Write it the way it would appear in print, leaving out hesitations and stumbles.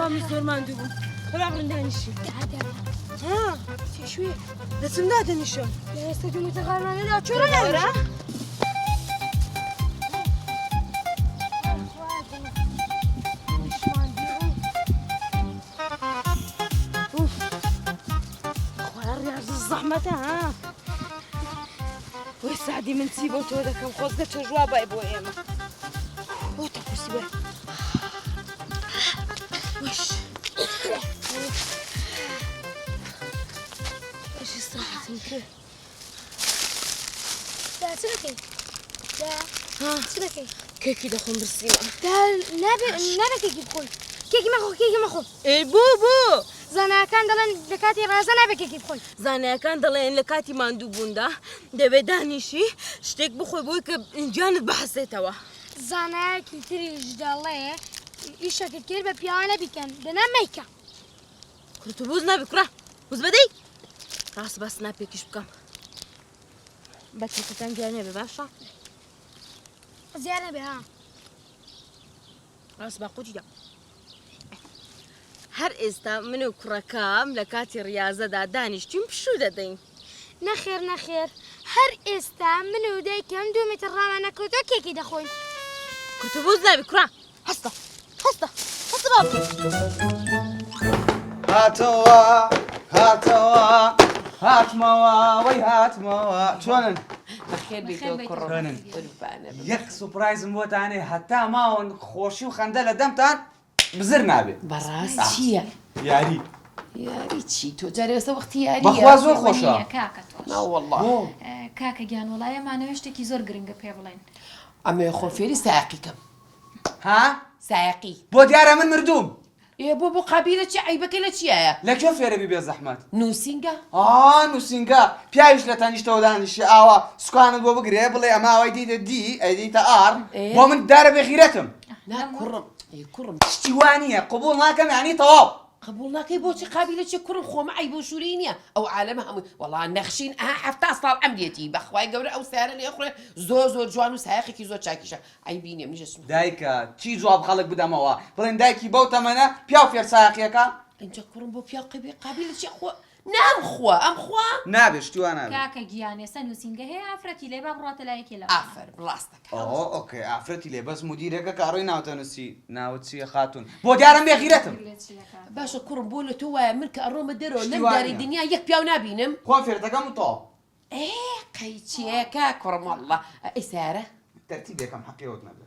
فامی زۆرماندوو بوو بەڵا بڕن دانیشی ها شوێ دەچم دادەنیشم لە ئێستا دومتە غارمانەدا چۆرە ناوەرە زەحمەتە ها وەی سعدی من چی بۆ تۆ دەکەم خۆزگە چەژوا بای بۆ ئێمە بۆ تەکوسی بێ وش وش استراحەتم کرد چ دەکەی چ دەکەی کێکی دەخۆم برسیوە نابێ کێکی بخۆی کێکی مەخۆ ئێ بوو زانایەکان دەڵێن لە کاتی ڕازە نابێ کێکی بخۆی زانایەکان دەڵێن لە کاتی ماندوو بووندا دەبێت دانیشی شتێک بخۆی بۆی کە جانت بەحەسێتەوە زانایەکی تریش دەڵێ ئیشەکەت کرد بە پیاوانە بیکەن دەنا مەیکە کورتو بوز نابی کوڕە بوز بەدەی ڕاست باس ناپێکیش بکەم بەچێکەکان گیان نێبێ باشە زیانە بێ ها ڕاست باقوتیدا هەر ئێستا من و کوڕەکەم لە کاتی ڕاضەدا دانیشتیم پشوو دەدەین نەخێر هەر ئێستا من و دایکم 2 متر ڕامانەکەوتۆ کێکی دەخۆین کورتو بوز نابی کوڕە هەستە باوکە هاتمەوە وەی هاتمەوە چۆنن بەخێر بیتەوە کوڕۆنن یەک سوپرایزم بۆتانێ هەتا ماون خۆشی و خەندە لە دەمتان بزر نابێت بەڕاست چییە؟ یاری چی تۆ جارێ ئێستا وەختی یاریە بەخوا زۆر خۆشە کاکە تۆش ناوەڵڵا کاکە گیانوەڵایەمانەوە شتێکی زۆر گرنگە پێ بڵێن ئەمێ خۆفێری سایقیکەم ها سایقی بۆ دیارە من مردوم بۆ قابیلە چی عیبەکەی لە چیایە؟ لەکوێ فێرەبی بێ زەحمەت نووسینگە؟ نووسینگە پیاویش لە تەنیشتەوە دانیشی ئاوا سوکانت بۆ بگرێ بڵێ ئەمە ئەوەی دیتە دی ئەیدیتە ئار بۆ من دارە بێخیرەتم نا کوڕم شتی وانییە قبول ناکەم یانی تەواو قبول ناکەی بۆچی قابیلە چی کوڕم خۆمە عیب و شووری نییە ئەو عالەمە هەمووی وەڵا نەخشین هەفتا ساڵ ئەم دێتی بەخوای گەورە ئەو سیارە لێ خوڕێ زۆر جوان و سایقێکی زۆر چاکیشە عیبی نییە منیش دایکە چی جواب خەڵک بدەمەوە بڵێن دایکی بەو تەمەنە پیاو فێر سایقیەکە اینجا کوڕم بۆ پیاو قابیلە چی خۆ نامخوا ئەمخوا نابێ شتیوان نابێ کاکە گیانێسە نووسینگە هەیە ئافرەتی لێ با بڕاتە لایەکی لەوە ئافر ڕاستەکە ئۆکێ ئافرەتی لێ بەس مدیرەکە کاڕۆی ناوتەنووسی ناوت چیە خاتون بۆ دیارم بێخیرەتم باشە کوڕم بۆ لە تۆ وایە من کە ئەڕۆمە دەرەوە لەم داری دنیا یەک پیاو نابینم خۆ فێرتەکەم و تۆ قەیچیەکە کوڕم وەڵڵا ئەی سارە تەرتیبێکم حەقیەوەت نەبێ